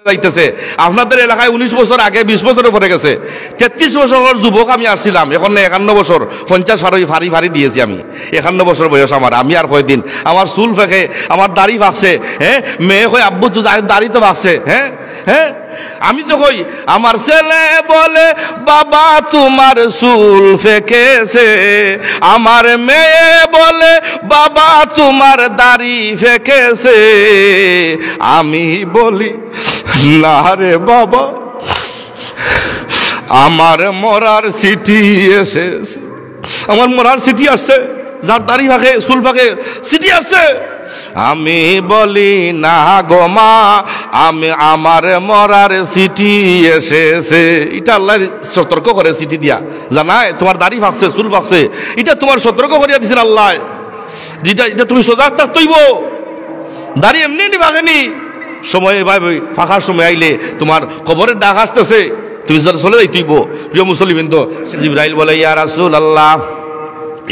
যাইতেছে। আপনাদের এলাকায় 19 বছর আগে 20 বছরে পরে গেছে। 33 বছরের যুবক আমি আসছিলাম, এখন 51 বছর 50 ফারি ফারি দিয়েছি আমি। 51 বছর বয়স আমার। আমি আর কয়দিন আমার চুল ফেঁকে, আমার দাড়ি ভাগছে। হ্যাঁ, মেয়ে কই আব্বু তো দাড়ি তো ভাগছে। হ্যাঁ হ্যাঁ, আমি তো কই আমার ছেলে বলে বাবা তোমার চুল ফেঁকেছে, আমার মেয়ে বলে বাবা তোমার দাড়ি ফেঁকেছে। আমি বলি না রে বাবা, আমার মরার চিঠি এসেছে, আমার মরার চিঠি আসছে, যার দাড়ি ফাঁকে চুল ফাঁকে চিঠি আসছে। আমি বলি না গো মা, আমার মরার চিঠি এসেছে। এটা আল্লাহ সতর্ক করে চিঠি দিয়া, জানায় তোমার দাড়ি ফাঁকছে চুল ফাঁকছে, এটা তোমার সতর্ক করিয়া দিছেন আল্লাহ। যেটা এটা তুমি সজাগ থাকতেইব, দাড়ি এমনি এমনি ভাগেনি। সময় ভাই ফাঁকার সময় আইলে তোমার খবরের ডাক আসতেছে, তুমি চলে যাইতেইব। প্রিয় মুসলিম তো জিবরাইল বলে ইয়া রাসূলুল্লাহ,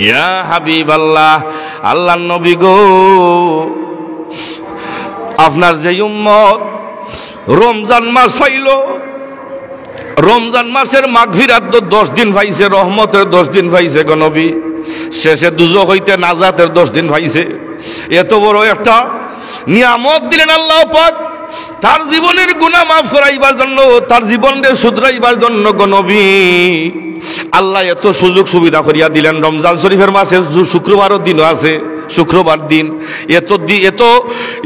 ইয়া হাবিবাল্লাহ, আল্লাহর নবী গো, আপনার যে উম্মত রমজান মাস পাইল, রমজান মাসের মাগফিরাত 10 দিন পাইছে, রহমতের 10 দিন পাইছে গো নবী, শেষে দুজক হইতে নাজাতের 10 দিন পাইছে। এত বড় একটা নিয়ামত দিলেন আল্লাহ পাক তার জীবনের গুনাহ মাফ করাইবার জন্য, তার জীবনকে শুধরাইবার জন্য গো নবী আল্লাহ এত সুযোগ সুবিধা করিয়া দিলেন। রমজান শরীফের মাসে শুক্রবারও দিনও আছে, শুক্রবার দিন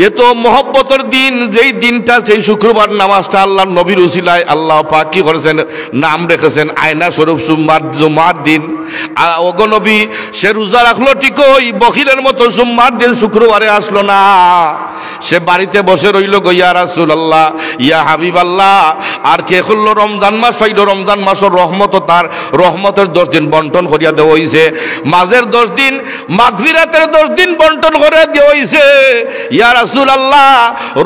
এত মহব্বতের দিন, যেই দিনটা সেই শুক্রবার নামাজটা আল্লাহর নবীর উসিলায় আল্লাহ পাক কি করেছেন, নাম রেখেছেন আয়না স্বরূপ জুম্মার দিন। ওগো নবী সে রোজা রাখলো ঠিকই, বখিলের মতো জুম্মার দিন শুক্রবারে আসলো না, সে বাড়িতে বসে রইল গো ইয়া রাসূলুল্লাহ, ইয়া হাবিবাল্লাহ। আর কে করলো, রমজান মাস পাইল, রমজান মাসের রহমত, তার রহমতের 10 দিন বন্টন করিয়া দেওয়া হইছে, মাঝের 10 দিন মাগফিরাতের 10 দিন বন্টন করে দেওয়া হইছে। ইয়া রাসূলুল্লাহ,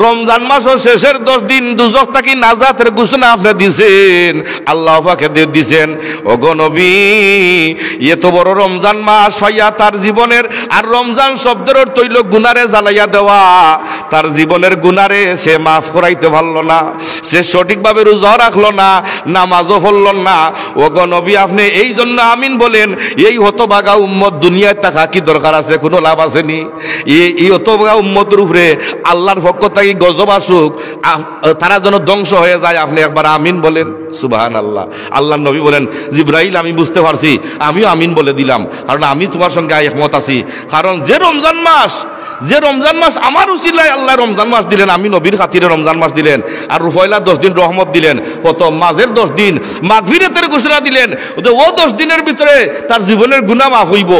রমজান মাসের শেষের 10 দিন দুজক থাকি নাজাতের ঘোষণা আপনি দিছেন, আল্লাহ পাকে দিছেন। ওগো নবী এত বড় রমজান মাস পাইয়া তার জীবনের, আর রমজান শব্দের অর্থ হইল গুনারে জ্বালাইয়া দেওয়া, তার জীবনের গুনারে সে মাফ করাইতে পারল না, সে সঠিকভাবে রোজা রাখলো না, নামাজও পড়ল না। ওগো নবী আপনি এই জন্য আমিন বলেন। এই হতভাগা উম্মত দুনিয়ায় থাকা কি দরকার আছে, কোনো লাভ আসেনি। এই হতভাগা উম্মতের উপরে আল্লাহর পক্ষ থেকে গজব আসুক, তারা যেন ধ্বংস হয়ে যায়, আপনি একবার আমিন বলেন। সুবহানাল্লাহ। আল্লাহর নবী বলেন জিবরাইল আমি বুঝতে পারছি, আমিও আমিন বলে দিলাম, কারণ আমি তোমার সঙ্গে একমত আছি। কারণ যে রমজান মাস আমার উসিলায় আল্লাহ রমজান মাস দিলেন, আমি নবীর খাতিরে রমজান মাস দিলেন, আর পয়লা 10 দিন রহমত দিলেন, প্রথম মাঝের 10 দিন মাগফিরাতের ঘোষণা দিলেন। ও 10 দিনের ভিতরে তার জীবনের গুনাহ মাফ হইব।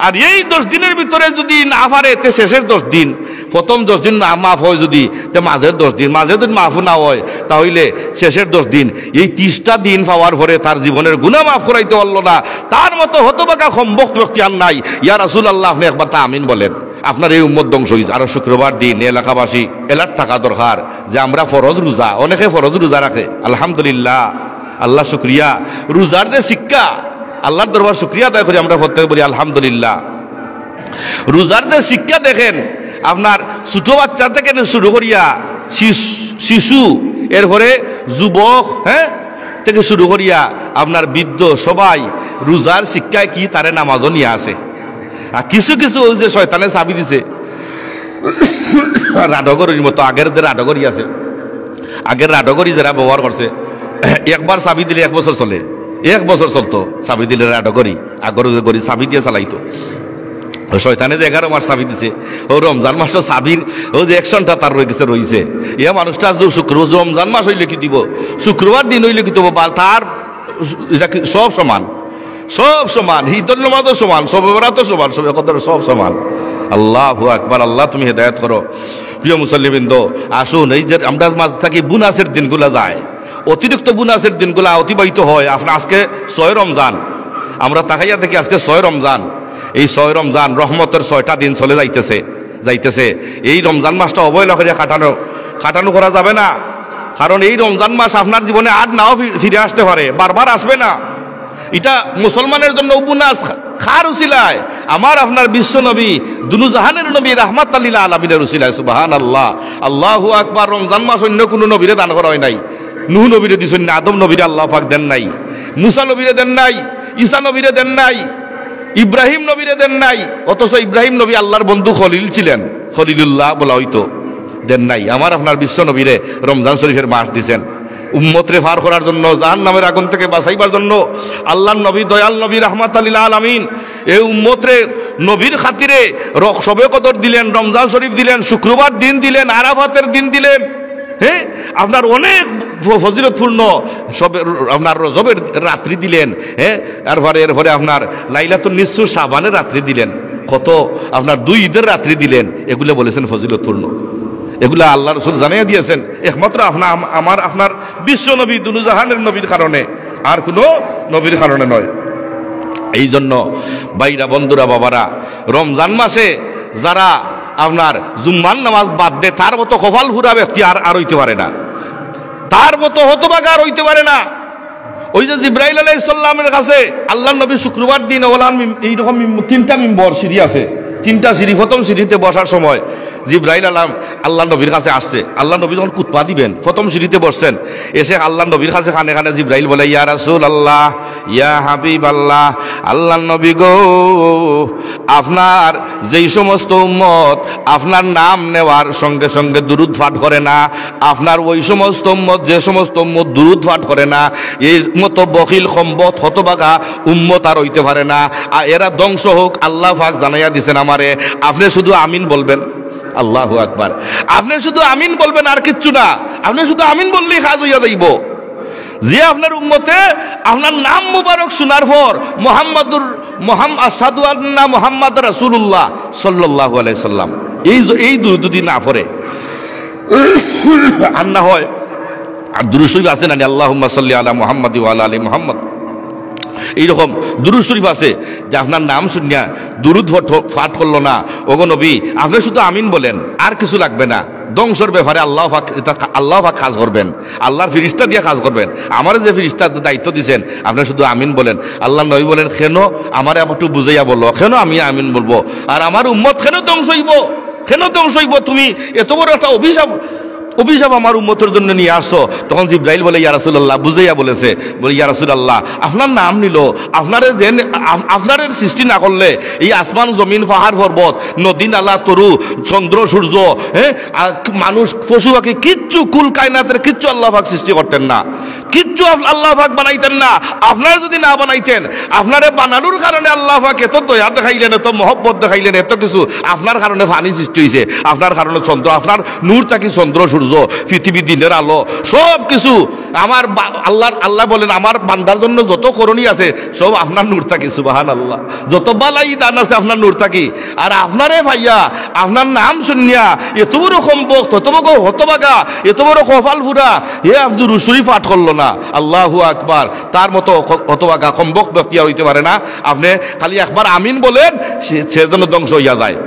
আর এই 10 দিনের ভিতরে যদি না পারে, তে শেষের 10 দিন, প্রথম 10 দিন না মাফ হয় যদি, তে মাঝের 10 দিন, মাঝের দিন মাফ না হয়, তাহলে শেষের 10 দিন, এই 30টা দিন পাওয়ার পরে তার জীবনের গুনাহ মাফ করাইতে পারল না। তার মতো হতভাগা সম্ভব ব্যক্তি আর নাই। ইয়া রাসূলুল্লাহ আপনি একবার তা আমিন বলেন, আপনার এই উম্মত ধ্বংস হয়েছে। আর শুক্রবার দিন এলাকাবাসী এলার্ট থাকা দরকার যে আমরা ফরজ রোজা, অনেকে ফরজ রোজা রাখে, আলহামদুলিল্লাহ, আল্লাহ শুকরিয়া। রোজার যে শিক্ষা, আল্লাহর দরবার শুকরিয়া আদায় করি আমরা প্রত্যেকে বলি আলহামদুলিল্লাহ। রোজার যে শিক্ষা দেখেন, আপনার ছোট বাচ্চা থেকে শুরু করিয়া শিশু, এরপরে যুবক, হ্যাঁ, থেকে শুরু করিয়া আপনার বৃদ্ধ, সবাই রোজার শিক্ষায় কি তারে নামাজও নিয়ে আসে। আর কিছু ওই যে শয়তানে চাবি দিছে রাডগরির মতো, আগের যে রাডগরি আছে, আগের রাডগরি যারা ব্যবহার করছে, একবার চাবি দিলে 1 বছর চলে, 1 বছর চলতো চাবি দিলে রাডগরি, আগর গড়ি চাবি দিয়ে চালাইতো। শয়তানে যে 11 মাস চাবি দিছে, ও রমজান মাসটা চাবির ও যে অ্যাকশনটা তার রয়েছে, এ মানুষটা রমজান মাস হইলে কি দিব, শুক্রবার দিন হইলে কি দিব, তার এটা সব সমান, সব সমান, ঈদুল নামাজও সমান, শবে বরাতও সমান, শবে কদর সব সমান। আল্লাহু আকবার। আল্লাহ তুমি হেদায়েত করো। প্রিয় মুসল্লিবৃন্দ, আসুন এই যে আমরা মাঝে থাকি বুনাসের দিনগুলা যায়, অতিরিক্ত বুনাসের দিনগুলা অতিবাহিত হয়। আপনার আজকে 6 রমজান, আমরা তাকাইয়া দেখি আজকে 6 রমজান। এই 6 রমজান রহমতের 6টা দিন চলে যাইতেছে। এই রমজান মাসটা অবহেলা করিয়া কাটানো করা যাবে না, কারণ এই রমজান মাস আপনার জীবনে আর নাও ফিরে আসতে পারে, বারবার আসবে না। এটা মুসলমানের জন্য উপন্যাস, খার উসিলায় আমার আপনার বিশ্ব নবী দুনু জাহানের নবী রাহমাতাল লিল আলামিনের উসিলায় সুবহানাল্লাহ আল্লাহু আকবার। রমজান মাস অন্য কোনো নবীরে দান করা হয় নাই। নূহ নবীরে দিছেন না, আদম নবীরে আল্লাহ পাক দেন নাই, মুসা নবীরে দেন নাই, ঈসা নবীরে দেন নাই, ইব্রাহিম নবীরে দেন নাই। অথচ ইব্রাহিম নবী আল্লাহর বন্ধু খলিল ছিলেন, খলিলুল্লাহ বলা হইতো, দেন নাই। আমার আপনার বিশ্ব নবীরে রমজান শরীফের মাস দিছেন উম্মতরে পার করার জন্য, জাহান্নামের আগুন থেকে বাঁচাইবার জন্য। আল্লাহর নবী দয়াল নবী রাহমাতাল লিল আলামিন এই উম্মতরে নবীর খাতিরে শবে কদর দিলেন, রমজান শরীফ দিলেন, শুক্রবার দিন দিলেন, আরাফাতের দিন দিলেন। হ্যাঁ, আপনার অনেক ফজিলতপূর্ণ সবে আপনার রজবের রাত্রি দিলেন। হ্যাঁ, এরপরে আপনার লাইলাতুন নিসফ শাবানের রাত্রি দিলেন, কত আপনার 2 ঈদের রাত্রি দিলেন। এগুলো বলেছেন ফজিলতপূর্ণ, এগুলা আল্লাহ রসুল জানিয়ে দিয়েছেন একমাত্র আপনার বিশ্ব নবী দুনু জাহানের নবীর কারণে, আর কোনো নবীর কারণে নয়। এই জন্য ভাইরা, বন্ধুরা, বাবারা, রমজান মাসে যারা আপনার জুম্মার নামাজ বাদ দেয় তার মতো কপাল ফুরা ব্যক্তি আর হইতে পারে না, তার মতো হতভাগা আর হইতে পারে না। ওই যে জিব্রাইল আলাইহিস সালামের কাছে আল্লাহ নবী শুক্রবার দিন এইরকম 3টা মিম্বর সিঁড়ি আছে, 3টা সিঁড়ি। প্রথম সিঁড়িতে বসার সময় জিব্রাইল আল্লাহ নবীর কাছে আসছে। আল্লাহ নবী যখন কুতবা দিবেন প্রথম সিঁড়িতে বসছেন, এসে আল্লাহ নবীর কাছে খানে খানে জিব্রাইল বলে, ইয়া রাসূলুল্লাহ, ইয়া হাবিবাল্লাহ, আল্লাহ নবী গো, আপনার যেই সমস্ত উম্মত আপনার নাম নেওয়ার সঙ্গে সঙ্গে দুরূদ পাঠ করে না, আপনার ওই সমস্ত উম্মত, যে সমস্ত উম্মত দুরূদ পাঠ করে না, এই মতো বখিল সম্বত হতভাগা উম্মত আর হইতে পারে না, এরা ধ্বংস হোক। আল্লাহ পাক জানাইয়া দিছেন আমারে, আপনি শুধু আমিন বলবেন। আল্লাহু আকবার। আপনি শুধু আমিন বলবেন, আর কিচ্ছু না। আপনি শুধু আমিন বললেই কাজ হইয়া যাইব। যে আপনার উম্মতে আপনার নাম মুবারক শোনার পর আশহাদু আন্না মুহাম্মাদ রাসূলুল্লাহ সাল্লাল্লাহু আলাইহি সাল্লাম এই দুরূদ না পড়ে আর না হয় আর দুরূদ শরীফ আছে না, আল্লাহুম্মা সাল্লি আলা মুহাম্মাদ ওয়া আলা আলি মুহাম্মাদ, এইরকম দুরূদ শরীফ আছে যে আপনার নাম শুনিয়া দুরূদ পাঠ করলো না, ওগো নবী আপনি শুধু আমিন বলেন, আর কিছু লাগবে না। ধ্বংসর ব্যাপারে আল্লাহ পাক কাজ করবেন, আল্লাহর ফেরেশতা দিয়ে কাজ করবেন। আমার যে ফেরেশতার দায়িত্ব দিয়েছেন, আপনি শুধু আমিন বলেন। আল্লাহ নবী বলেন, কেন আমারে একটু বুঝাইয়া বলো, কেন আমি আমিন বলবো আর আমার উম্মত কেন ধ্বংস হইব, কেন ধ্বংস হইব? তুমি এত বড় একটা অভিশাপ আমার উম্মতের জন্য নিয়ে আসো। তখন জিব্রাইল বলে, ইয়া রাসূলুল্লাহ, বুঝাইয়া বলেছে, বলে ইয়া রাসূলুল্লাহ, আপনার নাম নিল, আপনার সৃষ্টি না করলে এই আসমান জমিন পাহাড় পর্বত নদী নালা তরু চন্দ্র সূর্য, হ্যাঁ, মানুষ পশু পাখি কিচ্ছু, কুল কায়নাতের কিচ্ছু আল্লাহ পাক সৃষ্টি করতেন না, কিচ্ছু আল্লাহ পাক বানাইতেন না। আপনারা যদি না বানাইতেন, আপনারে বানানোর কারণে আল্লাহ পাক এত দয়া দেখাইলেন, এত মহব্বত দেখাইলেন, এত কিছু। আপনার কারণে পানি সৃষ্টি হয়েছে, আপনার কারণে চন্দ্র, আপনার নূর থাকি চন্দ্র সূর্য, পৃথিবী, দিনের আলো, সব কিছু আমার আল্লাহ বলেন, আমার বান্দার জন্য যত করণী আছে সব আপনার নূর থাকি। সুবহানাল্লাহ। যত বালাই দান আছে আপনার নূর থাকি। আর আপনারে ভাইয়া আপনার নাম শুনিয়া এত বড় সম্পদ, এত বড় হতভাগা, এত বড় কপাল ফুরা, হে আব্দুর শরীফ পাঠ করলো না। আল্লাহু আকবার। তার মতো হতভাগা সম্পদ ব্যক্তি আর হইতে পারে না। আপনি খালি একবার আমিন বলেন, সে যেন ধ্বংস হইয়া যায়।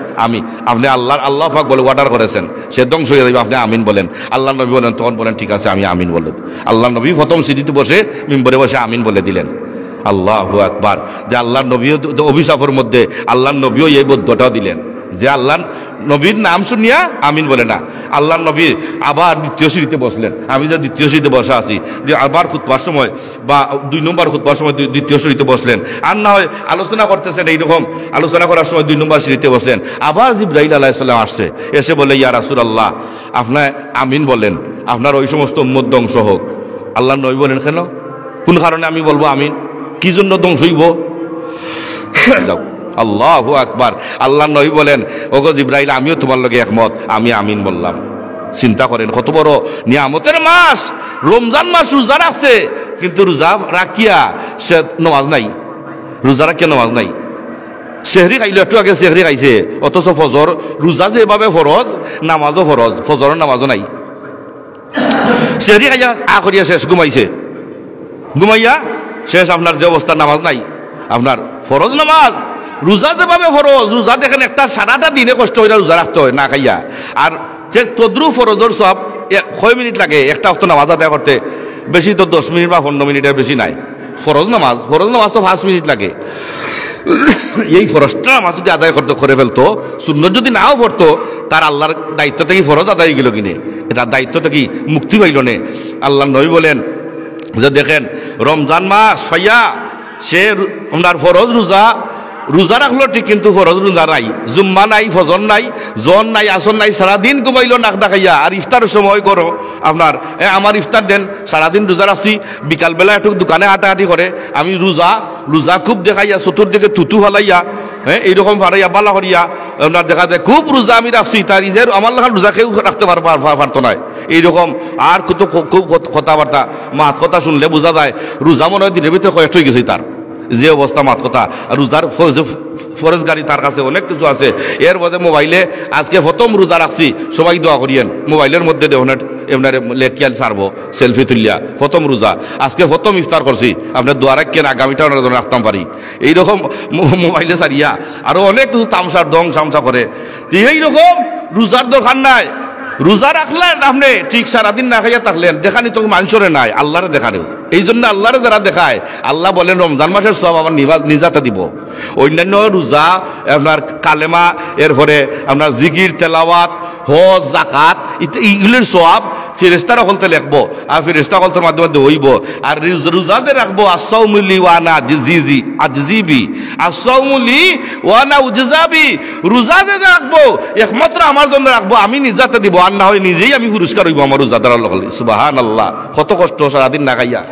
আপনি আল্লাহ পাক বলে অর্ডার করেছেন, সে ধ্বংস হয়ে যাবে, আপনি আমিন বলেন। আল্লাহ নবী বলেন, তখন বলেন ঠিক আছে আমি আমিন বললেন। আল্লাহ নবী প্রথম সিঁড়িতে বসে মিম্বরে বসে আমিন বলে দিলেন। আল্লাহু আকবার। যে আল্লাহ নবীও অভিশাপের মধ্যে আল্লাহ নবীও এই বদ্ধটাও দিলেন যে আল্লাহ নবীর নাম শুনিয়া আমিন বলে না। আল্লাহ নবী আবার দ্বিতীয় সিঁড়িতে বসলেন। আমি যে দ্বিতীয় সিঁড়িতে বসা আছি, যে আবার খুতবার সময় বা 2 নম্বর খুতবার সময় দ্বিতীয় সিঁড়িতে বসলেন। আর না হয় আলোচনা করতেছেন, এইরকম আলোচনা করার সময় 2 নম্বর সিঁড়িতে বসলেন। আবার জিবরাইল আলাইহিস সালাম আসছে, এসে বলে, ইয়া রাসূলুল্লাহ, আপনার আমিন বলেন, আপনার ওই সমস্ত উম্মত ধ্বংস হোক। আল্লাহ নবী বলেন, কেন, কোন কারণে আমি বলবো আমিন, কি জন্য ধ্বংস হইব? আল্লাহু আকবার। আল্লাহ নবী বলেন, ওগো জিবরাইল, আমিও তোমার লগে একমত, আমি আমিন বললাম। চিন্তা করেন কত বড় নিয়ামতের মাস রমজান মাস। রোজা রাখছে, কিন্তু রোজা রাখিয়া সে নামাজ নাই, রোজা রাখিয়া নামাজ নাই। সেহরি খাইলো, একটু আগে সেহরি খাইছে, অথচ ফজর, রোজা যেভাবে ফরজ, নামাজও ফরজ, ফজরের নামাজও নাই। সেহরি খাইয়া করিয়া শেষ, ঘুমাইয়া শেষ, আপনার যে অবস্থা, নামাজ নাই। আপনার ফরজ নামাজ, রোজা যেভাবে ফরজ, রোজা দেখেন একটা সারাটা দিনে কষ্ট হইলে রোজা রাখতে হয় না খাইয়া। আর যে তদ্রু ফরজর সব 6 মিনিট লাগে একটা অস্ত নামাজ আদায় করতে, বেশি তো 10 মিনিট বা 15 মিনিটের বেশি নাই। ফরজ নামাজ তো 5 মিনিট লাগে। এই ফরজটা আমার যদি আদায় করতে করে ফেলতো, সুন্নত যদি নাও পড়তো, তার আল্লাহর দায়িত্বটা কি ফরজ আদায় গেল কিনে, এটা দায়িত্বটা কি মুক্তি পাইল নে। আল্লাহ নবী বলেন যে দেখেন রমজান মাস পাইয়া সে ওনার ফরজ রোজা রাখলো ঠিক, কিন্তু ফরজ রোজা নাই, জুম্মা নাই, ফজর নাই, জন নাই, আসর নাই, সারাদিন ঘুমাইলো নাক ডাকাইয়া। আর ইফতারের সময় করো আপনার আমার ইফতার দেন, সারাদিন রোজা রাখছি, বিকালবেলা একটু দোকানে হাঁটাহাঁটি করে, আমি রোজা খুব দেখাইয়া, চতুর্দিকে থুতু ফালাইয়া, এইরকম ফারাইয়া বালা করিয়া আপনার দেখা যায় খুব রোজা আমি রাখছি, তার ইদের আমার লাগান রোজা কেউ রাখতে পারতো না এইরকম। আর খুব কথাবার্তা মাত কথা শুনলে বোঝা যায় রোজা মনে হয় দিনের ভিতরে কয়েকটা হয়ে গেছে তার, যে অবস্থা মাত কথা। রোজার ফরজ গাড়ি তার কাছে অনেক কিছু আছে। এর মধ্যে মোবাইলে আজকে প্রথম রোজা রাখছি, সবাই দোয়া করিয়েন, মোবাইলের মধ্যে এমনারে লেকিয়াল ছাড়বো সেলফি তুলিয়া, প্রথম রোজা আজকে প্রথম ইফতার করছি, আপনার দোয়া রাখেন আগামীটা ওনার জন্য রাখতাম পারি, এইরকম মোবাইলে ছাড়িয়া আরো অনেক কিছু তামসার দং সামসা করে। এইরকম রোজার দোকান নাই, রোজা রাখলেন আপনি ঠিক, সারাদিন না খাইয়া থাকলেন, দেখানি তো মানুষরে নাই, আল্লাহরে দেখানেও। এই জন্য আল্লাহরে যারা দেখায়, আল্লাহ বলেন রমজান মাসের সব আমার নিজাতে দিব। অন্যান্য রোজা আপনার কালেমা, এরপরে আপনার জিকির, তেলাওয়াত, হজ, জাকাত, এইগুলির সব ফেরেশতারা হলতে লিখবো, আর ফেরেশতা হলতের মাধ্যমে হইব। আর রোজাতে রাখবো আসাউমুলি ওয়ানা আজিবি, আসাউমুলি ওয়ানা উজজাবি, রোজাতে রাখবো একমাত্র আমার জন্য রাখবো, আমি নিজাতে দিব, আর না হয় নিজেই আমি পুরস্কার হইব আমার রোজাদার লগে। সুবহানাল্লাহ, কত কষ্ট সারাদিন না খাইয়া,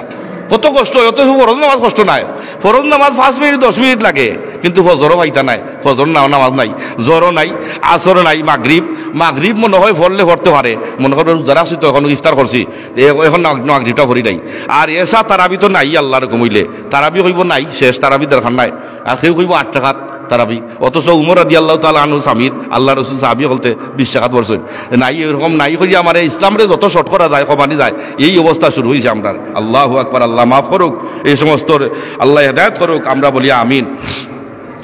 কত কষ্ট। অত ফরজ নামাজ কষ্ট নাই, ফরজ নামাজ 5 মিনিট 10 মিনিট লাগে, কিন্তু ফজরও পাইতা নাই, ফজর নামাজ নাই, জোরও নাই, আসরও নাই, মাগরিব মনে হয় পড়লে পড়তে পারে, মনে করবে রোজা রাখছি তো এখন ইফতার করছি, এখন মাগরিবটা পড়ি নাই। আর এসা তারাবি তো নাই, আল্লাহর কমিলে তারাবি হইব নাই, শেষ তারাবি দরকার নাই। আর কেউ কইব 8 টাকাত তারাবি, অথচ উমর রাদিয়াল্লাহু তাআলা আনহু সামিদ আল্লাহ রাসূল সাহাবী বলতে 20 টাকাত পড়ছেন নাই, এরকম নাই করি আমার ইসলামরে যত শর্ট করা যায় কমানি যায়, এই অবস্থা শুরু হয়েছে আমরা। আল্লাহু আকবার, আল্লাহ মাফ করুক, এই সমস্ত আল্লাহ হেদায়েত করুক, আমরা বলি আমিন।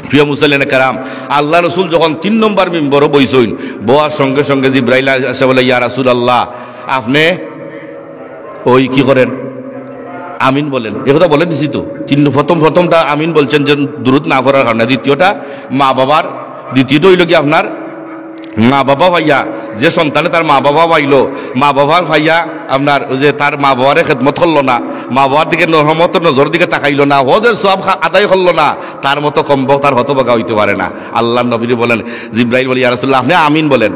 প্রিয় মুসলিম কারাম, আল্লাহ রসুল যখন 3 নম্বর মিম্বরে বইছেন, বয়ার সঙ্গে সঙ্গে জিবরাইল এসে বলে ইয়া রাসূলুল্লাহ আপনি ওই কি করেন, আমিন বলেন। একথা বলে দিছি তো, প্রথমটা আমিন বলছেন যে দুরূদ না পড়ার কারণে, দ্বিতীয়টা মা বাবার, দ্বিতীয়টা হইল কি আপনার মা বাবা ভাইয়া, যে সন্তানে তার মা বাবা পাইলো, মা বাবার ভাইয়া আপনার যে তার মা বাবারে খেদমত করলো না, মা বাবার দিকে রহমতের নজর দিকে তাকাইলো না, হজের সব আদায় করলো না, তার মতো কম্বক তার হতভাগা হইতে পারে না। আল্লাহ নবী বলেন, জিবরাইল বলি ইয়া রাসূলুল্লাহ আপনি আমিন বলেন,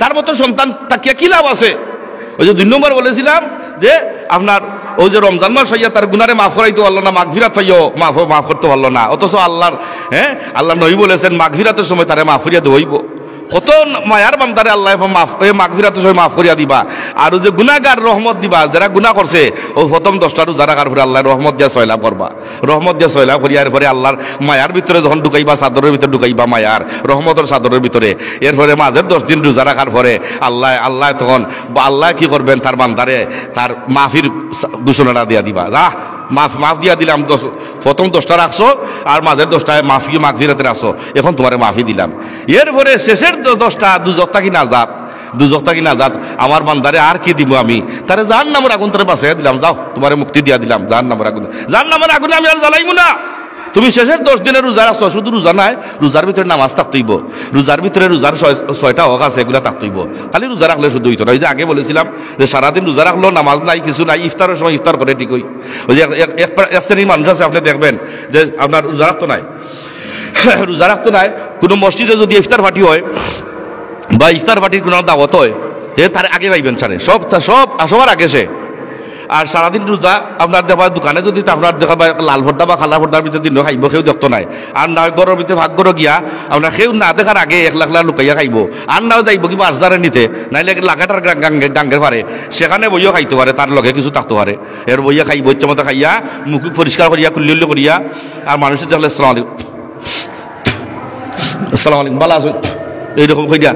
তার মতো সন্তান তাকিয়া কি লাভ আছে? ওই যে 2 নম্বর বলেছিলাম যে আপনার ওই যে রমজান মাস হইয়া তার গুনারে মাফ করাইতে পারলো না, মাগফিরাত হইও মাফ করতে পারলো না, অথচ আল্লাহ নবী বলেছেন মাগফিরাতের সময় তারে মাফ করিয়া দেবইব। কত মায়ার বান্দারে আল্লাহ মাগফিরাতের সময় মাফ করিয়া দিবা, আর যে গুনাহগার রহমত দিবা, যারা গুনাহ করছে ও প্রথম 10টা রোজা রাখার পরে আল্লাহ রহমত দিয়া সয়লাভ করবা, রহমত দিয়া সয়লাভ করিয়া এরপরে আল্লাহর মায়ার ভিতরে যখন ঢুকাইবা, চাদরের ভিতরে ঢুকাইবা, মায়ার রহমতের চাদরের ভিতরে, এরপরে মাঝের 10 দিন রোজা রাখার পরে আল্লাহ তখন আল্লাহ কি করবেন, তার বান্দারে তার মাফির ঘোষণাটা দিয়া দিবা, মাফ দিয়া দিলাম, প্রথম 10টা রাখছো আর মাঝের 10টায় মাগফিরাতে রাখছো, এখন তোমার মাফি দিলাম। এরপরে শেষের 10টা দুজকটা কি নাজাত, আমার বান্দারে আর কি দিব আমি, তারে জাহান্নামের আগুন তারে বাঁচাইয়া দিলাম, যাও তোমারে মুক্তি দিয়া দিলাম জাহান্নামের আগুনে আমি আর জ্বালাইব না। তুমি শেষের 10 দিনের রোজা রাখছো, শুধু রোজা নাই, রোজার ভিতরে নামাজ থাকতেইব, রোজার ভিতরে রোজার 6টা হক আছে, এগুলা থাকতেইব। খালি রোজা রাখলে শুধু হইতো না, ওই যে আগে বলেছিলাম যে সারাদিন রোজা রাখলো, নামাজ নাই, কিছু নাই, ইফতারের সময় ইফতার করে ঠিকই। ওই যে এক শ্রেণীর মানুষ আছে, আপনি দেখবেন যে আপনার রোজা রাখতো নাই, কোনো মসজিদে যদি ইফতার পার্টি হয় বা ইফতার পার্টির কোনো দাওয়াত হয়, তার আগে পাইবেন সবার আগে সে। আর সারাদিন রোজা আপনার দেখা দোকানে যদি আপনার দেখা লাল ভর্তা বা খালা ভর্তার ভিতরে দিন খাইব, কেউ দেখতো নাই। আর না ঘরের ভিতরে ভাগ্যর গিয়া আপনার কেউ না দেখার আগে 1 লাখ লুকাইয়া খাইব, আর নাও যাইব কি 5,000 নিতে, নাইলে লাগাটার ডাঙ্গের পারে, সেখানে বইয়া খাইতে পারে, তার লগে কিছু থাকতে পারে, এর বইয়া খাইব, ইচ্ছা মতো খাইয়া মুখ পরিষ্কার করিয়া কুল্লি করিয়া, আর মানুষের দেখলে আসসালামু আলাইকুম ভালো আছো এইরকম কইয়া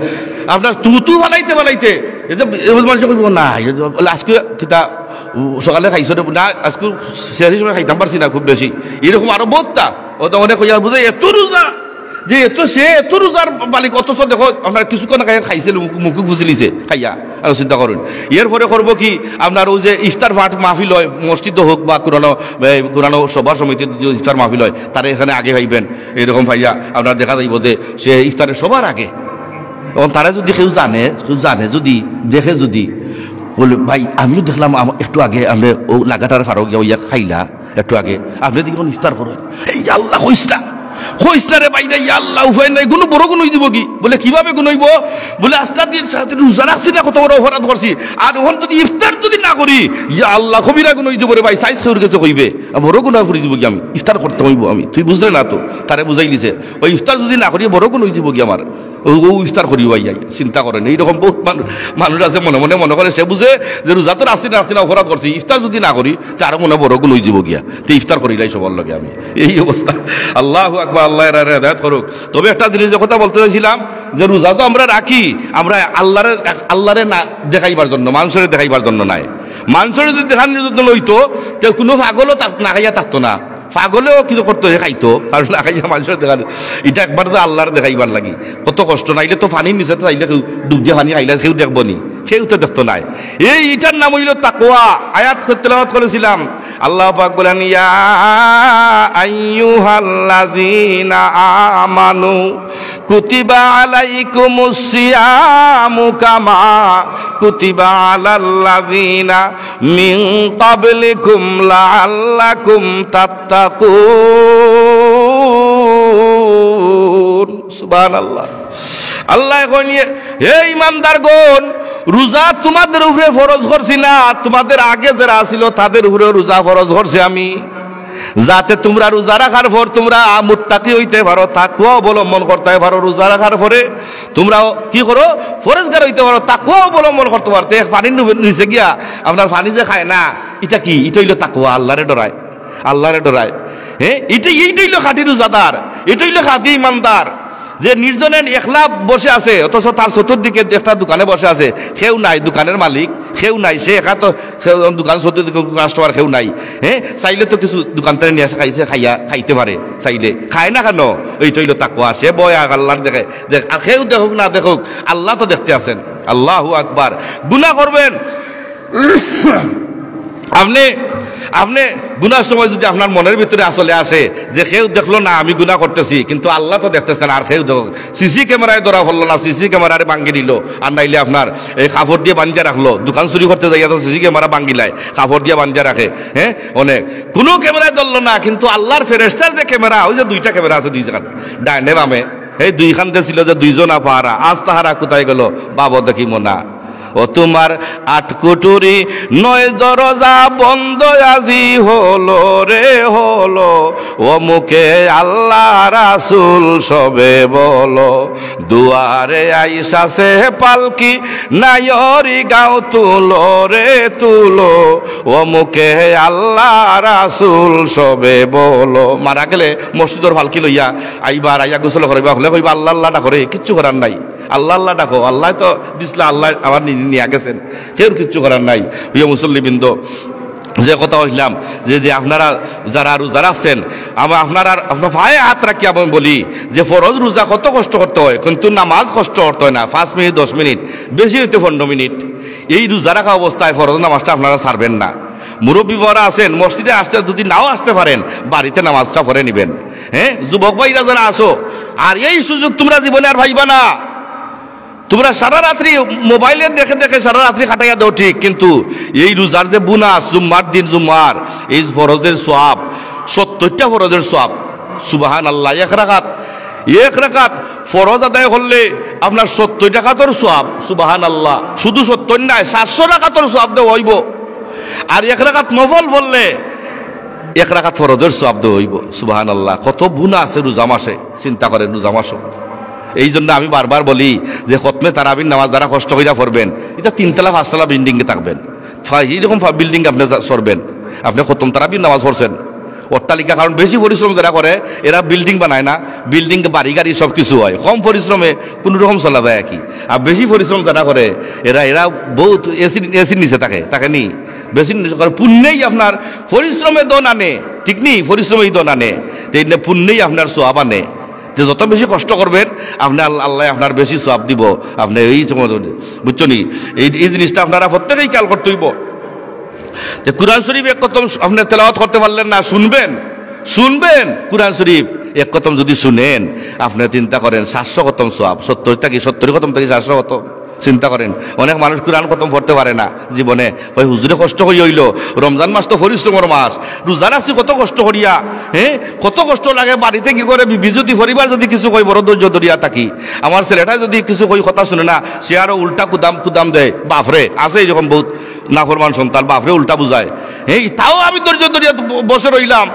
আপনার তুতু বানাইতে মানুষ কইব না আজকে কিতা সকালে খাইছো না, আজকে শেষ সময় খাইতাম পারছি না খুব বেশি, এরকম আরো বহুতটা। ও তো অনেক কইয়া বুঝে এত রোজা যে এত রোজার মালিক, অথচ দেখো আপনার কিছুক্ষণ খাইছিল মুখ বুঝিলিছে খাইয়া, আর চিন্তা করুন এরপরে করবো কি আপনার ওই যে ইফতার মাহফিল হয় মসজিদ হোক বা কোরআনো সভা সমিতির যে ইফতার মাহফিল হয় তারা এখানে আগে ভাইবেন এরকম ভাইয়া আপনার দেখা যাইব যে সে ইফতারের সবার আগে তখন তারা যদি কেউ জানে যদি দেখে যদি বলে ভাই আমিও দেখলাম একটু আগে আমরা ও লাগাটার ফারক ইয়া খাইলা একটু আগে আপনি দেখুন ইফতার করেন এই আল্লাহ হইসলা রে ভাই ইয়া আল্লাহ উপায় নাই কোনো বড় গুণ দিব কি বলে কিভাবে গুণ হইব বলে আস্তাদির সাথে রোজা রাখছি না কত বড় অপরাধ করছি আর ওখান যদি ইফতার যদি না করি ইয়া আল্লাহ কবিরা গুণ হইতে পারে ভাই সাইজ খেয়ে গেছে কইবে বড় গুণ করে দিব কি আমি ইফতার করতে হইব আমি তুই বুঝলে না তো তারে বুঝাই দিছে ওই ইফতার যদি না করি বড় গুণ হয়ে যাব কি আমার ও ইফতার করি ভাই চিন্তা করেন এইরকম বহুত মানুষ আছে মনে করে সে বুঝে যে রোজা তো আসছি না অপরাধ করছি ইফতার যদি না করি তা আরো মনে বড় গুণ হয়ে যাব গিয়া তো ইফতার করিলাই সবার লগে আমি এই অবস্থা আল্লাহু আকবার আল্লাহ এর হেদায়েত করুক তবে একটা জিনিস কথা বলতে চাইছিলাম যে রোজা তো আমরা রাখি আমরা আল্লাহরে না দেখাইবার জন্য মানুষের দেখাইবার জন্য নাই মানুষের যদি দেখানোর জন্য লইতো কেউ কোনো পাগলও না খাইয়া থাকতো না পাগলেও কিন্তু করতো খাইতো আর না খাইয়া মানুষের দেখানো এটা একবার তো আল্লাহর দেখাইবার লাগি কত কষ্ট নাইলে তো পানির নিচে তো চাইলে কেউ ডুব দিয়ে পানি খাইলে কেউ দেখবো নি কেউ তো দেখতো নাই এইটার নাম হইল তাকওয়া আয়াত তেলাওয়াত করেছিলাম আল্লাহ পাক বলেন ইয়া আইয়ুহাল্লাযীনা আমানু কুতিবা আলাইকুমুস সিয়ামু কামা কুতিবা আলাল্লাযীনা মিন ক্বাবলিকুম লাআল্লাকুম তাত্তাকুন সুবহানাল্লাহ আল্লাহ এখন হে ইমানদারগণ রোজা তোমাদের উপরে ফরজ করছি না তোমাদের আগে যারা ছিল তাদের উপরে রোজা ফরজ করছি আমি যাতে তোমরা রোজা রাখার পর তোমরা মুত্তাকি হইতে পারো তাকওয়া অবলম্বন করতে পারো রোজা রাখার পরে তোমরা কি করো ফরজগার হইতে পারো তাকওয়া অবলম্বন করতে পারো পানির নিচে গিয়া আপনার পানি যে খায় না এটা কি এটা হইলো তাকওয়া আল্লাহরে ডরায় হ্যাঁ এইটাই হইলো খাঁটি রোজাদার এটা হইলো খাঁটি ইমানদার যে নির্জনে একলা বসে আছে অথচ তার চতুর্দিকে একটা দোকানে বসে আছে কেউ নাই দোকানের মালিক কেউ নাই সে একা তো দোকান চতুর্দিকে কাস্টমার কেউ নাই হ্যাঁ চাইলে তো কিছু দোকান থেকে নিয়ে খাইছে খাইতে পারে চাইলে খায় না কেন এইটা হইলো তাকওয়া সে বয় আল্লাহর দেখে দেখ আর কেউ দেখুক না দেখুক আল্লাহ তো দেখতে আছেন আল্লাহু আকবার গুনাহ করবেন আপনি গুনার সময় যদি আপনার মনের ভিতরে আসলে আসে যে কেউ দেখলো না আমি গুনাহ করতেছি কিন্তু আল্লাহ তো দেখতেছেন আর কেউ দেখো সিসি ক্যামেরায় ধরা পড়লো না সিসি ক্যামেরারে ভাঙ্গি দিল আর নাইলে আপনার এই কাপড় দিয়ে বান্ধিয়ে রাখলো দোকান চুরি করতে যাই তো সিসি ক্যামেরা ভাঙ্গিলায় কাপড় দিয়ে বান্ধিয়ে রাখে হ্যাঁ অনেক কোনো ক্যামেরায় ধরলো না কিন্তু আল্লাহর ফেরেশতার যে ক্যামেরা ওই যে দুইটা ক্যামেরা আছে দুই জায়গা ডাইনে বামে এই দুইখানতে ছিল যে দুইজন আপাহারা আজ তাহারা কোথায় গেল বাবা দেখি মোনা ও তোমার আটকুটুরি নয় দরজা বন্ধ আজি হলো রে হলো ও মুখে আল্লাহ রাসূল সবে বলো দুয়ারে আইসাছে পালকি নায়রি গাও তুলো রে তুলো ও মুখে আল্লাহ রাসূল সবে বলো মারা গেলে মসজিদের পালকি লইয়া আইবার আইয়া গোসল করিবা হলে কইবা আল্লাহ আল্লাহ ডাকরে কিচ্ছু করার নাই আল্লাহ আল্লাহ ডাকো আল্লাহ তো দিসলা আল্লাহ আবার নিয়ে গেছেন কেউ কিচ্ছু করার নাই প্রিয় মুসল্লিবৃন্দ যে কথা হইলাম যে আপনারা যারা রোজা রাখছেন আপনার ভাইয়ে হাত রাখি আমি বলি যে ফরজ রোজা কত কষ্ট করতে হয় কিন্তু নামাজ কষ্ট করতে হয় না 5 মিনিট 10 মিনিট বেশি হইতে 15 মিনিট এই রোজা রাখা অবস্থায় ফরজ নামাজটা আপনারা ছাড়বেন না মুরব্বী বড়রা আছেন মসজিদে আসতে যদি নাও আসতে পারেন বাড়িতে নামাজটা পড়ে নেবেন হ্যাঁ যুবক ভাইরা যারা আসো আর এই সুযোগ তোমরা জীবনে আর ভাইবা না তোমরা সারা রাত্রি মোবাইলে দেখে দেখে সারা রাত্রি কাটাইয়া দাও ঠিক কিন্তু এই রোজার যে বুনাস জুম্মার দিন জুম্মার এই ফরজের সওয়াব 70টা ফরজের সওয়াব সুবহানাল্লাহ এক রাকাত ফরজ আদায় করলে আপনার 70 টাকাতর সওয়াব সুবহানাল্লাহ শুধু 70 নয় 700 টাকাতর সওয়াব দেওয়া হইব আর এক রাকাত নফল বললে এক রাকাত ফরজের সওয়াব দেওয়া হইব সুবহানাল্লাহ কত গুনাহ আছে রোজা মাসে চিন্তা করেন রোজা মাসে এই জন্য আমি বারবার বলি যে খতমে তারাবির নামাজ যারা কষ্ট কইরা পড়বেন এটা 3 তলা 5 তলা বিল্ডিংয়ে থাকবেন এইরকম বিল্ডিং আপনি সরবেন আপনি খতম তারাবির নামাজ পড়ছেন অট্টালিকা কারণ বেশি পরিশ্রম যারা করে এরা বিল্ডিং বানায় না বিল্ডিং বাড়ি গাড়ি সব কিছু হয় কম পরিশ্রমে কোনো রকম চলা যায় কি আর বেশি পরিশ্রম যারা করে এরা বহুত এসির নিচে থাকে নি বেশি করে পুণ্যেই আপনার পরিশ্রমে দন আনে ঠিক নি পরিশ্রমেই দন আনে পুণ্যেই আপনার সোয়াব আনে যে যত বেশি কষ্ট করবেন আপনি আল্লাহ আপনার বেশি সওয়াব দিব। আপনি এই বুঝছো নি, এই জিনিসটা আপনারা প্রত্যেকেই খেয়াল করতে হইব। যে কুরআন শরীফ এক কতম আপনি তেলাওয়াত করতে পারলেন না, শুনবেন কুরআন শরীফ এক কতম যদি শুনেন, আপনি চিন্তা করেন 700 খতম সওয়াব, 70 খতম থেকে 700 খতম। চিন্তা করেন, অনেক মানুষ কুরআন খতম পড়তে পারে না জীবনে। ওই হুজুরে কষ্ট করি হইল, রমজান মাস তো পরিশ্রমের মাস, রোজা রাখছি কত কষ্ট করিয়া, কত কষ্ট লাগে। বাড়িতে কি করে বিবি যদি পরিবার যদি কিছু কই বড় ধৈর্য ধরিয়া থাকি, আমার ছেলেটা যদি কিছু কই কথা শুনে না, সে আরো উল্টা কুদাম দেয়। বাপরে আছে এরকম বহুত নাফরমান সন্তান, বাপরে উল্টা বুঝায়। তাও আমি ধৈর্য ধরিয়া বসে রইলাম,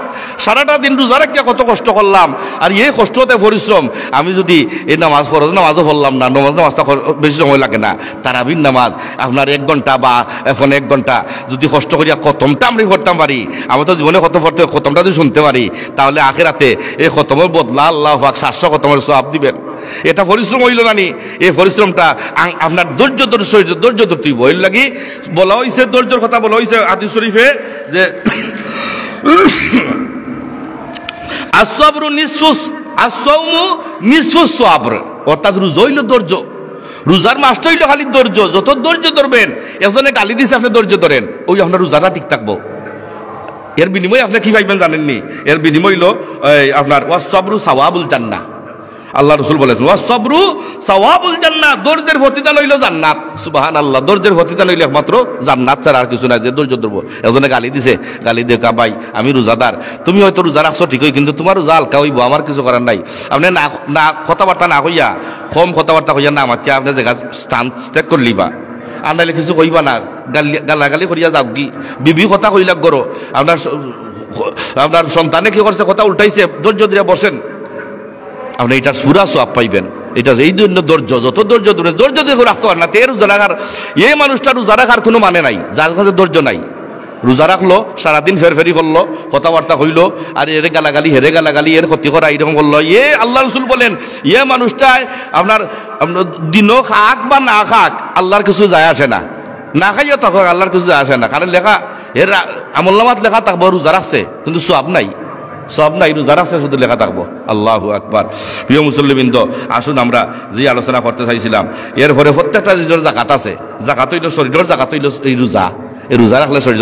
সারাটা দিন রোজা রাখিয়া কত কষ্ট করলাম। আর এই কষ্টতে পরিশ্রম, আমি যদি এই ফরজ নামাজও পড়লাম না, নামাজটা বেশি সময় লাগে না, তারাবির নামাজ আপনার 1 ঘন্টা বা এখন 1 ঘন্টা যদি কষ্ট করিয়া খতমটা আমি পড়তাম পারি, আমি তো জীবনে কত পড়তে খতমটা যদি শুনতে পারি, তাহলে আখিরাতে এই খতমের বদলা আল্লাহ পাক 700 খতমের সওয়াব দিবেন। এটা পরিশ্রম হইল না নি? এই পরিশ্রমটা আপনার ধৈর্য ধরতে হইব। এর লাগি বলা হয়েছে, ধৈর্যের কথা বলা হয়েছে হাদিস শরীফে যে আসসাবরু আসসাউমু নিসফুস সাবর, অর্থাৎ রোজা হইল ধৈর্য। রোজার মাসটা হইল খালি ধৈর্য। যত ধৈর্য ধরবেন, একজনে গালি দিছে আপনি ধৈর্য ধরেন, ওই আপনার রোজাটা ঠিক থাকবো। এর বিনিময়ে আপনি কি পাইবেন জানেননি? এর বিনিময় হইল আপনার ওয়াসসাবরু সাওয়াবুল জান্নাহ। আল্লাহ রাসূল বলেছেন ওয়াসসাবরু সাওয়াবুল জান্নাহ, ধৈর্যের প্রতিদান হইল জান্নাত। সুবহানাল্লাহ, ধৈর্যের প্রতিদান হইল একমাত্র জান্নাত ছাড়া আর কিছু নাই। যে ধৈর্য ধরবো, একজনে গালি দিছে, গালি দেখা ভাই আমি রোজাদার, তুমি হয়তো রোজা রাখছো ঠিকই, কিন্তু তোমার রোজা হালকা হইব, আমার কিছু করার নাই। আপনি না কথাবার্তা না কইয়া, কম কথাবার্তা কইয়া না মাতিয়া আপনি জায়গা স্থান ত্যাগ করলিবা। আর নাইলে কিছু কইবা না, গালাগালি করিয়া যাও কি, বিবি কথা কইলাক করো, আপনার সন্তানে কি করছে কথা উল্টাইছে, ধৈর্য ধরে বসেন, আপনি এটার সুরা সওয়াব পাইবেন। এটা এই জন্য ধৈর্য, যত ধৈর্য দিয়ে রাখতে পারেন না, তে রোজা রাখার এই মানুষটা রোজা রাখার কোনো মানে নাই, যার কাছে ধৈর্য নাই। রোজা রাখলো, সারাদিন ফেরফেরি করলো, কথাবার্তা হইলো, আর এর গালাগালি হেরে গালাগালি, এর ক্ষতি করা এইরকম করলো। আল্লাহ রাসূল বলেন মানুষটায় আপনার দিনও খাক বা না খাক, আল্লাহর কিছু যায় আসে না। না খাইয়া থাকো, আল্লাহর কিছু যায় আসে না। কারণ লেখা এর আমলনামাত লেখা থাকবো রোজা রাখছে, কিন্তু সওয়াব নাই, রোজা রাখছে শুধু লেখা থাকবো। আল্লাহু আকবার। প্রিয় মুসল্লিবৃন্দ, আসুন আমরা যে আলোচনা করতে চাইছিলাম, এরপরে প্রত্যেকটা নিজের জাকাত আছে। জাকাত হইল শরীরের, জাকাত হইল এই রোজা। এই রোজা রাখলে শরীর,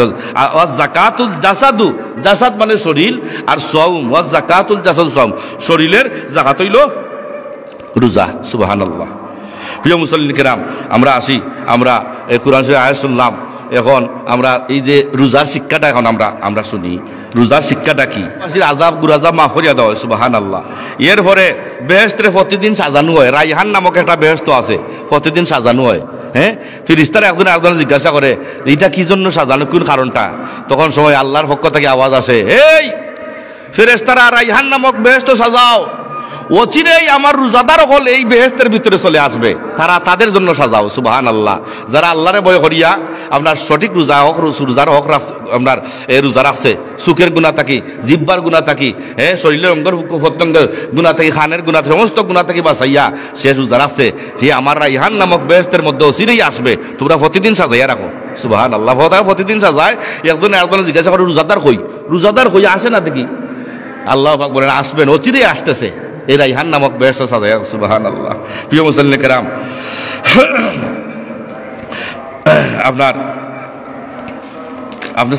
জাকাতুল জাসাদু, জাসাদ মানে শরীর, আর সাওম ওয়াজ জাকাতুল জাসাদু সাওম, শরীরের জাকাত হইল রোজা। সুবহানাল্লাহ। প্রিয় মুসল্লিন কিরাম, আমরা আসি, আমরা এই কুরআন শরীফ আয়াত শুনলাম, এখন আমরা এই যে রোজার শিক্ষাটা এখন আমরা শুনি। রোজার শিক্ষাটা কি? আযাব গুরাজাব মাফ করিয়া দেওয়া হয়। সুবহানাল্লাহ। এরপরে বেহেশতে প্রতিদিন সাজানো হয়, রাইহান নামক একটা বেহেশত আছে, প্রতিদিন সাজানো হয়। ফেরেশতারা একজন জিজ্ঞাসা করে এইটা কি জন্য সাজানো, কোন কারণটা? তখন সময় আল্লাহর পক্ষ থেকে আওয়াজ আসে, এই ফেরেশতারা রাইহান নামক বেহেশত সাজাও, অচিরেই আমার রোজাদার হল এই বেহেশতের ভিতরে চলে আসবে, তাদের জন্য সাজাও। সুবহানাল্লাহ। যারা আল্লাহরে ভয় করিয়া আপনার সঠিক রোজা হক, রোজার হক আপনার রোজা রাখছে, সুখের গুণা থাকি, জিব্বার গুণা থাকি, শরীরের অঙ্গের প্রত্যঙ্গের গুণা থাকি, খানের গুণা থাকি, সমস্ত গুণা থাকি বাঁচাইয়া সে রোজা রাখছে, সে আমার রাইহান নামক বেহেশতের মধ্যে অচিরেই আসবে, তোমরা প্রতিদিন সাজাইয়া রাখো। সুবহানাল্লাহ। প্রতিদিন সাজায়। একজনে জিজ্ঞাসা করে রোজাদার হই আসে না দেখি? আল্লাহ পাক বলেন আসবেন, অচিরেই আসতেছে, এই রাইহান নামক বেহেশত সাজায়। সুবহানাল্লাহ। প্রিয় মুসল্লিন কিরাম, আপনার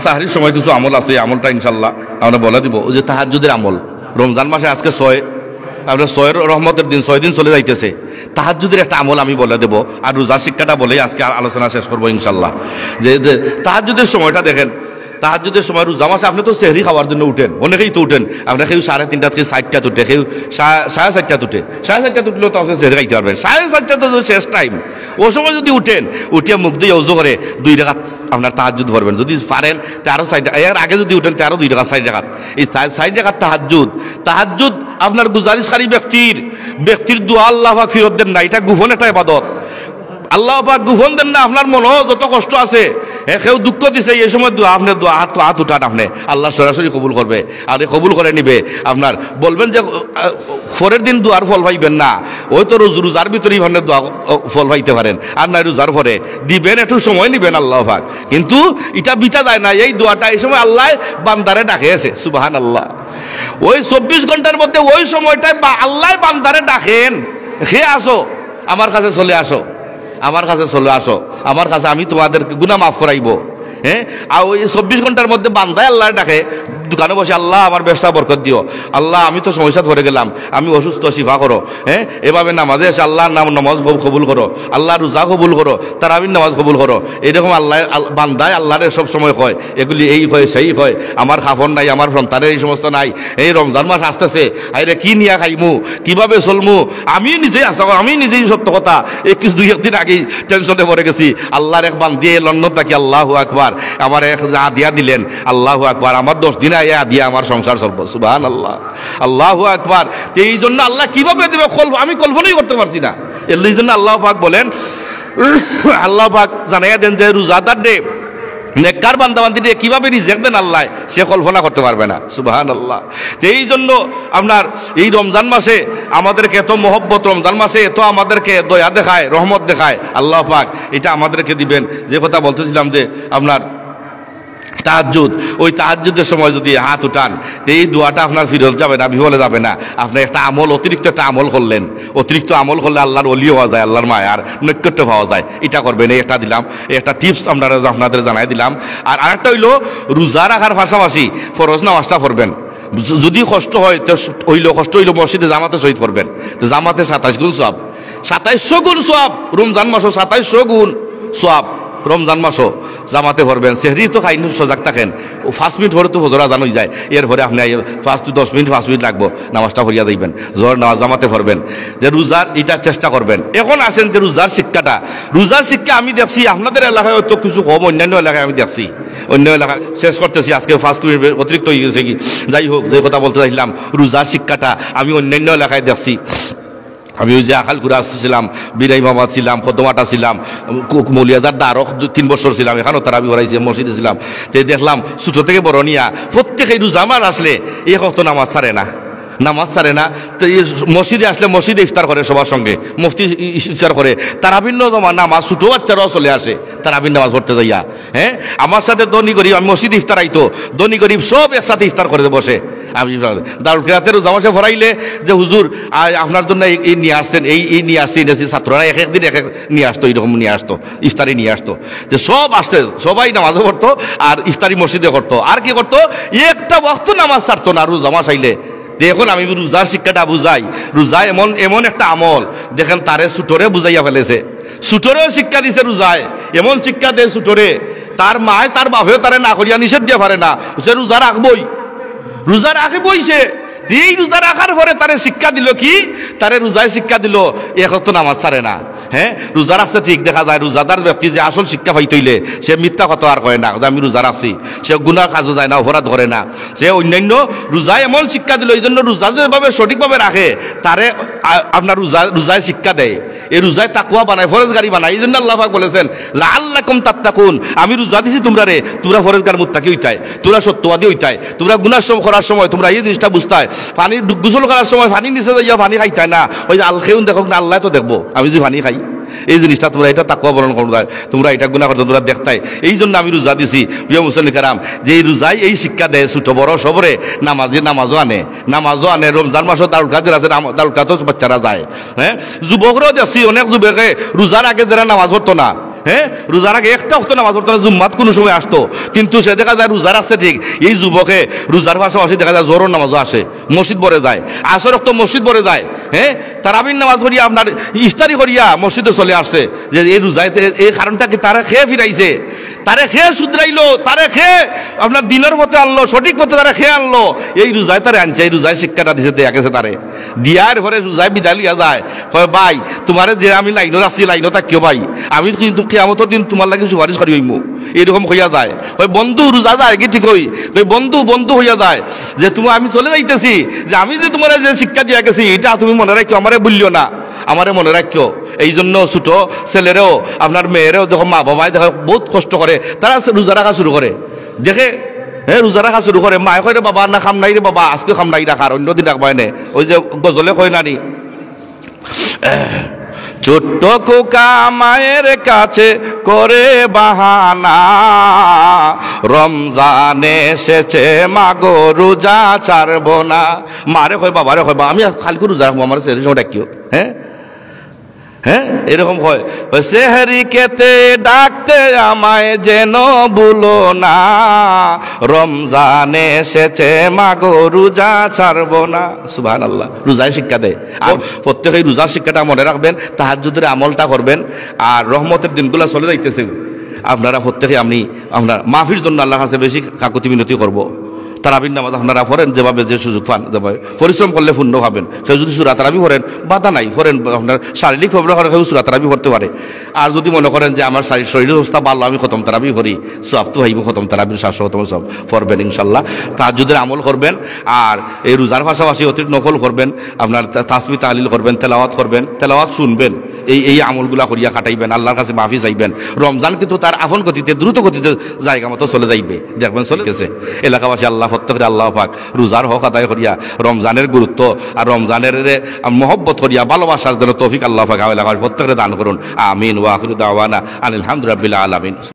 সাহরির সময় কিছু আমল আছে, আমলটা ইনশাল্লাহ আমরা বলে দিব। ওই যে তাহাজ্জুদের আমল, রমজান মাসে আজকে 6 রহমতের দিন, 6 দিন চলে যাইতেছে। তাহাজ্জুদের একটা আমল আমি বলে দেব, আর রোজার শিক্ষাটা বলেই আজকে আলোচনা শেষ করবো ইনশাল্লাহ। যে তাহাজ্জুদের সময়টা দেখেন, তাহাজ্জুদের সময় রোজা মাসে আপনি তো সেহরি খাওয়ার জন্য উঠেন, অনেকেই তো উঠেন, আপনার কেউ 3:30 থেকে 4টা উঠে, কেউ 4:30 উঠে, 4:30 উঠলেও তো আপনি সেহরি খাইতে পারবেন। 4:30 তো শেষ টাইম, ও সময় যদি উঠিয়া মুখ দিয়ে ওযু করে 2 রাকাত আপনার তাহাজ্জুদ করবেন, যদি পারেন। 4 এর আগে যদি উঠেন 2 রাকাত 4 রাকাত, এই 4 রাকাত তাহাজ্জুদ আপনার গুজারিশকারী ব্যক্তির দোয়া আল্লাহ পাক ফিরত দেন না। এটা গোপন একটা ইবাদত, আল্লাহ পাক গোপন দেন না। আপনার মনে যত কষ্ট আছে কেউ দুঃখ দিছে এই সময় দোয়া আপনি দোয়া হাত উঠান, আপনি আল্লাহ সরাসরি কবুল করবে। আর কবুল করে নিবে আপনার, বলবেন যে পরের দিন দোয়ার ফল পাইবেন না, ওই তো রোজার ভিতরেই মানে দোয়া ফল পাইতে পারেন, আর না রোজার পরে দিবেন, একটু সময় নিবেন আল্লাহ পাক। কিন্তু এটা বিটা যায় না, এই দোয়াটা এই সময় আল্লাহ বান্দারে ডাকে আছে, সুবহানাল্লাহ। ওই 24 ঘন্টার মধ্যে ওই সময়টায় আল্লাহ বান্দারে ডাকেন, খেয়ে আসো আমার কাছে চলে আসো, আমার কাছে চলে আসো, আমার কাছে আমি তোমাদের গুনাহ মাফ করাইব। হ্যাঁ, আর ওই 24 ঘন্টার মধ্যে বান্দায় আল্লাহ ডাকে দোকানে বসে, আল্লাহ আমার ব্যবসা বরকত দিও, আল্লাহ আমি তো সমস্যাত পড়ে গেলাম, আমি অসুস্থ, শিফা করো। হ্যাঁ, এভাবে নামাজে এসে আল্লাহর নামাজ কবুল করো, আল্লাহ রোজা কবুল করো, তারাবির নামাজ কবুল করো। এরকম আল্লাহ বান্দায় আল্লাহরে সব সময় কয়, এগুলি এই হয় সেই হয়, আমার খাফন নাই, আমার সন্তানের এই সমস্ত নাই, এই রমজান মাস আসতেছে, আইরে কি নিয়া খাইমু, কিভাবে চলমু, আমি নিজেই আসা, আমি নিজেই সত্য কথা এই কিছু 2-1 দিন আগেই টেনশনে পড়ে গেছি। আল্লাহর এক বান্দি লন্ডন থাকি, আল্লাহু আকবার, আমার এক আদিয়া দিলেন, আল্লাহু আকবার, আমার 10 দিন আদিয়া আমার সংসার চলবো, সুবহানাল্লাহ, আল্লাহু আকবার। এই জন্য আল্লাহ কিভাবে দেবে আমি কল্পনাই করতে পারছি না। এই জন্য আল্লাহ পাক বলেন, আল্লাহ পাক জানাইয়া দেন যে রোজাদার ডে নেককার বান্দাবান্দি দিয়ে কিভাবে রিজেক্ট দেন আল্লাহ, সে কল্পনা করতে পারবে না, সুবহানাল্লাহ। এই জন্য আপনার এই রমজান মাসে আমাদেরকে এত মহব্বত, রমজান মাসে এত আমাদেরকে দয়া দেখায়, রহমত দেখায় আল্লাহ পাক, এটা আমাদেরকে দিবেন। যে কথা বলতেছিলাম যে আপনার তাহাজ্জুদ, ওই তাহাজ্জুদের সময় যদি হাত উঠান, এই দোয়াটা আপনার ফিরত যাবে না, বিফলে যাবে না। আপনি একটা আমল, অতিরিক্ত একটা আমল করলেন, অতিরিক্ত আমল করলে আল্লাহর ওলি হওয়া যায়, আল্লাহর মায়ার নৈকট্য পাওয়া যায়। এটা করবেন, এই একটা দিলাম, একটা টিপস আপনাদের জানাই দিলাম। আর আরেকটা হইলো, রোজা রাখার পাশাপাশি ফরজ নামাজটা পড়বেন। যদি কষ্ট হয় তো কষ্ট হইলো মসজিদে জামাতে শহীদ করবেন, তো জামাতে 27 গুণ সওয়াব, 2700 গুণ সওয়াব, রমজান মাসও 2700 গুণ সওয়াব, রমজান মাসও জামাতে ভরবেন। সেহরি তো খাইনি, সজাগ থাকেন, 5 মিনিট ভরে তো হজর আজান হয়ে যায়, এরপরে আপনি 10 মিনিট 5 মিনিট লাগবো, নামাজটা ভরিয়া দিবেন, জোর নামাজ জামাতে ভরবেন। যে রোজার এটা চেষ্টা করবেন। এখন আসেন যে রোজার শিক্ষাটা, রোজার শিক্ষা আমি দেখছি আপনাদের এলাকায় হয়তো কিছু কম, অন্যান্য এলাকায় আমি দেখছি, অন্য এলাকায় শেষ করতেছি, আজকে 5 মিনিট অতিরিক্ত হয়ে গেছে কি, যাই হোক, যে কথা বলতে চাইছিলাম, রোজার শিক্ষাটা আমি অন্যান্য এলাকায় দেখছি। আমি ওই যে আখালকুড়া ছিলাম, বিরাইমাবাদ ছিলাম, কদমাটা ছিলাম, মৌলিয়াজার আরও 3 বছর ছিলাম, এখানেও তারাবি ভরাইছে, মসজিদে ছিলাম। তো দেখলাম ছোটো থেকে বড় নিয়া প্রত্যেকেই রোজা মাস আসলে এই কত নামাজ ছাড়ে না, নামাজ ছাড়ে না। তো মসজিদে আসলে মসজিদে ইফতার করে সবার সঙ্গে, মুফতি ইফতার করে, তারাবির নামাজ ছোটো বাচ্চারাও চলে আসে তারাবির নামাজ পড়তে যাইয়া। হ্যাঁ, আমার সাথে দনি গরিব, আমি মসজিদে ইফতার আইতো, দনি গরিব সব একসাথে ইফতার করে বসে। আমি দারুল কিরাতের জামাসে ভরাইলে যে হুজুর আপনার জন্য এই নিয়ে আসছেন, এই নিয়ে আসছি, এনেছি, ছাত্ররা এক একদিন এক এক নিয়ে আসতো, এইরকম নিয়ে আসতো, ইফতারি নিয়ে আসতো, যে সব আসছে, সবাই নামাজও করতো আর ইফতারি মসজিদে করতো। আর কি করতো, একটা ওয়াক্ত নামাজ ছাড়তো না রোজা মাস আইলে। দেখুন আমি রোজার শিক্ষাটা বুঝাই, রোজা এমন একটা আমল, দেখেন তারে ছুটরে বুঝাইয়া ফেলেছে, ছুটরেও শিক্ষা দিছে রোজায়, এমন শিক্ষা দেয় ছুটরে, তার মায় তার বাপেও তারে না করিয়া নিষেধ দিয়ে পারে না, সে রোজা রাখবই, রোজা রাখে বইছে। এই রোজা রাখার পরে তারে শিক্ষা দিল কি, তারে রোজায় শিক্ষা দিল এখন তো নামাজ ছাড়ে না। হ্যাঁ, রোজা রাখতে ঠিক দেখা যায়, রোজাদার ব্যক্তি যে আসল শিক্ষা পাইতইলে সে মিথ্যা কথা আর কয় না, আমি রোজা রাখছি, সে গুনাহ কাজও যায় না, অপরাধ করে না, সে অন্যান্য রোজায় এমন শিক্ষা দিল। এই জন্য রোজা যেভাবে সঠিকভাবে রাখে তারে আপনার রোজায় শিক্ষা দেয়, এই রোজায় তাকওয়া বানায়, ফরজগারি বানায়। এই জন্য আল্লাহ পাক বলেছেন লাআল্লাকুম তাত্তাকুন, আমি রোজা দিছি তোমরা তোমরা ফরজগার মুত্তাকি হইতাই, তোমরা সত্যবাদী হইতাই, তোমরা গুনাহ করার সময় তোমরা এই জিনিসটা বুঝতাই, পানি গোসল করার সময় পানি নিচে যাইয়া পানি খাইতাই না, ওই যে আল খেউন দেখো না, আল্লাহ তো দেখবো আমি যদি পানি খাই, এই জিনিসটা তোমরা এটা তাকওয়া বরণ করো, তোমরা এটা গুনাহ করতে তোমরা দেখতাই। এই জন্য আমি রোজা দিছি। প্রিয় মুসলিম কারাম, যে এই রোজাই এই শিক্ষা দেয় ছোট বড় সবরে, নামাজও আনে, রমজান মাসও দারুল কাদের আছে, দারুল কাদের বাচ্চারা যায়। হ্যাঁ, যুবকরাও দেখছি অনেক যুবকে রোজার আগে যারা নামাজ পড়তো না, হ্যাঁ, রোজার আগে একটা অক্ত নামাজ পড়তো না, জুম্মাত কোনো সময় আসতো, কিন্তু সে দেখা যায় রোজার আসছে ঠিক, এই যুবকে রোজার পাশাপাশি দেখা যায় জোহরের নামাজও আসে, মসজিদ ভরে যায়, আসর অক্ত মসজিদ ভরে যায়। হ্যাঁ, তারাবির নামাজ করিয়া আপনার ইফতারি করিয়া মসজিদে চলে আসছে, যে এই রোজায় এই কারণটা কি, তারা খেয়ে ফিরাইছে, তারে খেয়ে শুধরাইলো, তারে খেয়ে আপনার দিনের পথে আনলো, সঠিক পথে তারা খেয়ে আনলো, এই রোজায় তারে আনছে, এই রোজায় শিক্ষাটা দিছে, দেয়া গেছে তারে দিয়ার পরে রোজায় বিদায় লিয়া যায়, কয় ভাই তোমার যে আমি লাইনত আছি, লাইনত থাকিও ভাই, আমি কিন্তু কিয়ামতের দিন তোমার লাগে সুপারিশ করি হইমু, এরকম হইয়া যায়। কয় বন্ধু রোজা যায় কি ঠিক হই, কই বন্ধু হইয়া যায়, যে তুমি আমি চলে যাইতেছি, যে আমি যে তোমার যে শিক্ষা দিয়া গেছি এটা তুমি মনে রাখো, আমারে বললিও না, আমারে মনে রাখিও। এই জন্য ছোট ছেলেরেও আপনার মেয়েরেও যখন মা বাবাই দেখে বহুত কষ্ট করে, তারা রোজা রাখা শুরু করে, দেখে হ্যাঁ রোজা রাখা শুরু করে, মায়ে কয় রে বাবা না খাম নাই রে বাবা, আজকে খাম নাই রাখার, অন্যদিন রাখবাই নে। ওই যে গজলে কয় নানি, ছোট্ট খোকা মায়ের কাছে করে বাহানা, রমজানে এসেছে মাগো রোজা ছাড়ব না। মারে কয় বাবারে কয় বা আমি খালকে রোজা রাখবো, আমার সেই সময় ডাকিও। হ্যাঁ হ্যাঁ এরকম হয়, সেহরি খেতে ডাকতে আমায় যেন ভুলো না, রমজানে এসেছে মাগো রোজা ছাড়বো না। সুবহানাল্লাহ, রোজায় শিক্ষা দেয়। আর প্রত্যেকেই রোজার শিক্ষাটা মনে রাখবেন, তাহাজ্জুদের আমলটা করবেন। আর রহমতের দিনগুলো চলে যাইতেছে, আপনারা প্রত্যেকে আপনার মাফির জন্য আল্লাহর কাছে বেশি কাকুতি মিনতি করবো। তারাবির নামাজ আপনারা পড়েন, যেভাবে যে সুযোগ পান, যেভাবে পরিশ্রম করলে পূর্ণ পাবেন। কেউ যদি সূরা তারাবি পড়েন, বাধা নাই, পড়েন, আপনার শারীরিক প্রবলেম কেউ সূরা তারাবি পড়তে পারে। আর যদি মনে করেন যে আমার শরীরের অবস্থা ভালো, আমি খতম তারাবি করি, সব তো ভাইব খতম তারাবির 700 সব পড়বেন ইনশাল্লাহ। তাহাজ্জুদের আমল করবেন, আর এই রোজার পাশাপাশি অতিরিক্ত নফল করবেন, আপনার তাসবিহ তাহলিল করবেন, তেলাওয়াত করবেন, তেলাওয়াত শুনবেন, এই আমলগুলা করিয়া কাটাইবেন, আল্লাহর কাছে মাফি চাইবেন। রমজান কিন্তু তার আপন গতিতে, দ্রুত গতিতে জায়গা মতো চলে যাইবে, দেখবেন চলে গেছে। এলাকাবাসী আল্লাহ প্রত্যেকের আল্লাহ পাক রোজার হক আদায় করিয়া রমজানের গুরুত্ব আর রমজানের মহব্বত করিয়া ভালোবাসার জন্য তৌফিক আল্লাহ পাক এলাকার প্রত্যেকের দান করুন। আমিন ওয়া আখিরু দাওয়ানা আনিল হামদুলিল্লাহি রাব্বিল আলামিন।